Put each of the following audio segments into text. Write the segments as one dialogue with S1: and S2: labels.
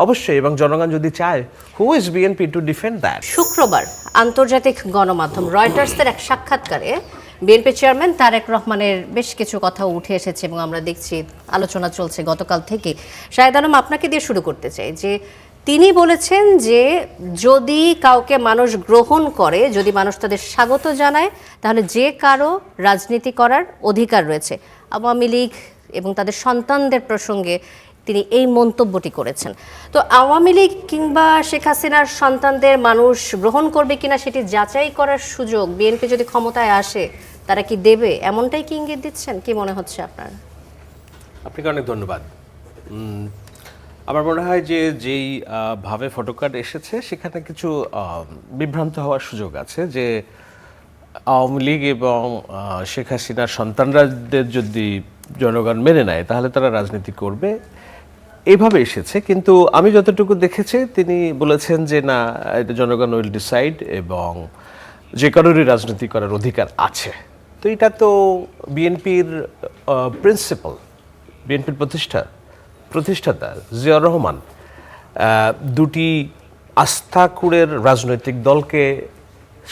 S1: অবশ্যই, এবং জনগণ যদি চায়, who is BNP to defend that?
S2: শুক্রবার আন্তর্জাতিক গণমাধ্যম রয়টার্সের এক সাক্ষাৎকারে বিএনপি চেয়ারম্যান তারেক রহমানের বেশ কিছু কথা উঠে এসেছে এবং আমরা দেখছি আলোচনা চলছে গতকাল থেকে। শাহেদ আলম, আপনাকে দিয়ে শুরু করতে চাই যে তিনি বলেছেন যে যদি কাউকে মানুষ গ্রহণ করে, যদি মানুষ তাদের স্বাগত জানায়, তাহলে যে কারো রাজনীতি করার অধিকার রয়েছে। আওয়ামী লীগ এবং তাদের সন্তানদের প্রসঙ্গে তিনি এই মন্তব্যটি করেছেন। তো আওয়ামী লীগ কিংবা শেখ হাসিনার সন্তানদের মানুষ গ্রহণ করবে কিনা সেটি যাচাই করার সুযোগ বিএনপি যদি ক্ষমতায় আসে তারা কি দেবে, এমনটাই কি ইঙ্গিত দিচ্ছেন? কি মনে হচ্ছে আপনার?
S1: আপনাকে অনেক ধন্যবাদ। আমার মনে হয় যে যেই ভাবে ফটোকার্ড এসেছে সেখানে কিছু বিভ্রান্ত হওয়ার সুযোগ আছে, যে আওয়ামী লীগ এবং শেখ হাসিনার সন্তানরাদের যদি জনগণ মেনে নেয় তাহলে তারা রাজনীতি করবে, এইভাবে এসেছে। কিন্তু আমি যতটুকু দেখেছি তিনি বলেছেন যে না, এটা জনগণ উইল ডিসাইড এবং যে কারোরই রাজনীতি করার অধিকার আছে। তো এটা তো বিএনপির প্রিন্সিপাল, বিএনপির প্রতিষ্ঠাতা জিয়াউর রহমান দুটি আস্থাকুড়ের রাজনৈতিক দলকে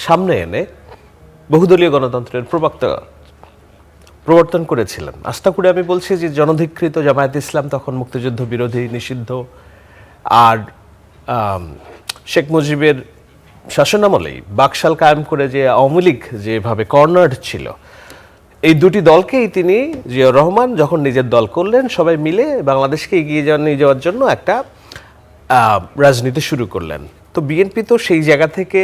S1: সামনে এনে বহুদলীয় গণতন্ত্রের প্রবর্তন করেছিলেন। আস্থাকুড়ে আমি বলছি যে জনধিকৃত জামায়াত ইসলাম তখন মুক্তিযুদ্ধ বিরোধী, নিষিদ্ধ, আর শেখ মুজিবের শাসনামলেই বাকশাল কায়েম করে যে আওয়ামী লীগ যেভাবে কর্নার্ড ছিল, এই দুটি দলকেই তিনি জিয়াউর রহমান যখন নিজের দল করলেন, সবাই মিলে বাংলাদেশকে এগিয়ে নিয়ে যাওয়ার জন্য একটা রাজনীতি শুরু করলেন। তো বিএনপি তো সেই জায়গা থেকে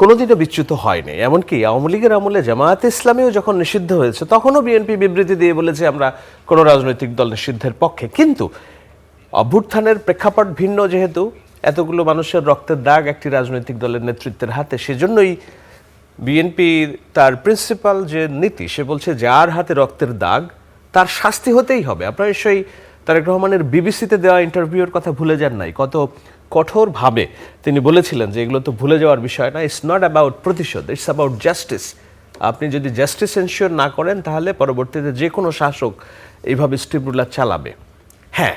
S1: কোনোদিনও বিচ্যুত হয়নি। এমনকি আওয়ামী লীগের আমলে জামায়াতে ইসলামেও যখন নিষিদ্ধ হয়েছে তখনও বিএনপি বিবৃতি দিয়ে বলেছে আমরা কোনো রাজনৈতিক দল নিষিদ্ধের পক্ষে। কিন্তু অভ্যুত্থানের প্রেক্ষাপট ভিন্ন, যেহেতু এতগুলো মানুষের রক্তের দাগ একটি রাজনৈতিক দলের নেতৃত্বের হাতে, সেজন্যই বিএনপি তার প্রিন্সিপাল যে নীতি, সে বলছে যার হাতে রক্তের দাগ তার শাস্তি হতেই হবে। আপনারা নিশ্চয়ই তারেক রহমানের বিবিসিতে দেওয়া ইন্টারভিউর কথা ভুলে যান নাই, কত কঠোরভাবে তিনি বলেছিলেন যে এগুলো তো ভুলে যাওয়ার বিষয় না, ইটস নট অ্যাবাউট প্রতিশোধ, ইটস অ্যাবাউট জাস্টিস। আপনি যদি জাস্টিস এনশিওর না করেন তাহলে পরবর্তীতে যে কোনো শাসক এইভাবে স্ট্রিপ রুলার চালাবে। হ্যাঁ,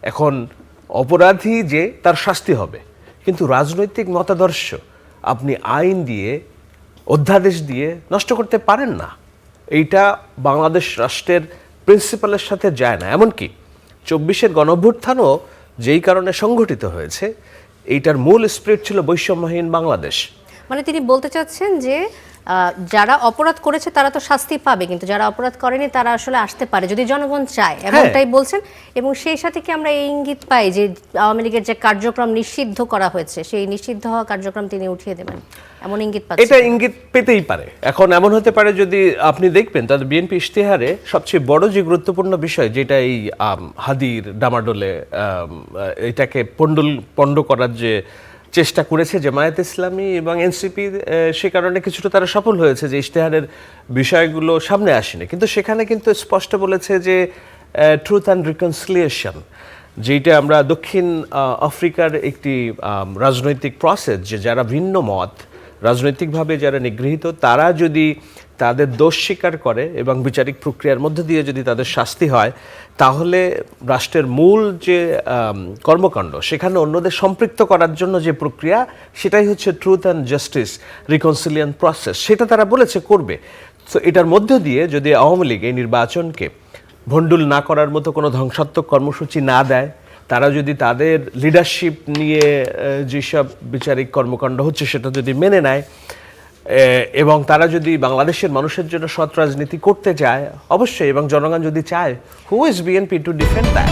S1: এখন অপরাধী যে তার শাস্তি হবে, কিন্তু রাজনৈতিক মতাদর্শ আপনি আইন দিয়ে, অধ্যাদেশ দিয়ে নষ্ট করতে পারেন না। এইটা বাংলাদেশ রাষ্ট্রের প্রিন্সিপালের সাথে যায় না। এমনকি 24-এর গণঅভ্যুত্থানও যেই কারণে সংগঠিত হয়েছে, এইটার মূল স্পিরিট ছিল বৈষম্যহীন বাংলাদেশ।
S2: মানে তিনি বলতে চাচ্ছেন যে যারা অপরাধ করেছে তারা তো শাস্তি পাবে, কিন্তু যারা অপরাধ করেনি তারা আসলে আসতে পারে যদি জনগণ চায়, এমনটাই বলছেন। এবং সেই সাথে কি আমরা এই ইঙ্গিত পাই যে আওয়ামী লীগের যে কার্যক্রম নিষিদ্ধ করা হয়েছে সেই নিষিদ্ধ হওয়া কার্যক্রম তিনি উঠিয়ে দেবেন, এমন ইঙ্গিত পাচ্ছেন?
S1: এটা ইঙ্গিত পেতেই পারে। এখন এমন হতে পারে, যদি আপনি দেখবেন তাদের বিএনপি ইশতেহারে সবচেয়ে বড় যে গুরুত্বপূর্ণ বিষয়, যেটা এই হাদির ডামাডোলে এটাকে পণ্ড করার যে চেষ্টা করেছে জামায়াত ইসলামী এবং এনসিপি, সে কারণে কিছুটা তারা সফল হয়েছে যে ইশতেহারের বিষয়গুলো সামনে আসেনি। কিন্তু সেখানে কিন্তু স্পষ্ট বলেছে যে ট্রুথ অ্যান্ড রিকনসিলিয়েশন, যেটা আমরা দক্ষিণ আফ্রিকার একটি রাজনৈতিক প্রসেস, যে যারা ভিন্ন মত, রাজনৈতিকভাবে যারা নিগৃহীত, তারা যদি তাদের দোষ স্বীকার করে এবং বিচারিক প্রক্রিয়ার মধ্যে দিয়ে যদি তাদের শাস্তি হয়, তাহলে রাষ্ট্রের মূল যে কর্মকাণ্ড সেখানে অন্যদের সম্পৃক্ত করার জন্য যে প্রক্রিয়া, সেটাই হচ্ছে ট্রুথ অ্যান্ড জাস্টিস রিকনসিলিয়ান প্রসেস। সেটা তারা বলেছে করবে। তো এটার মধ্য দিয়ে যদি আওয়ামী লীগ এই নির্বাচনকে ভণ্ডুল না করার মতো কোনো ধ্বংসাত্মক কর্মসূচি না দেয়, তারা যদি তাদের লিডারশিপ নিয়ে যেসব বিচারিক কর্মকাণ্ড হচ্ছে সেটা যদি মেনে নেয়, এবং তারা যদি বাংলাদেশের মানুষের জন্য সৎ রাজনীতি করতে চায়, অবশ্যই, এবং জনগণ যদি চায়, who is BNP to defend that?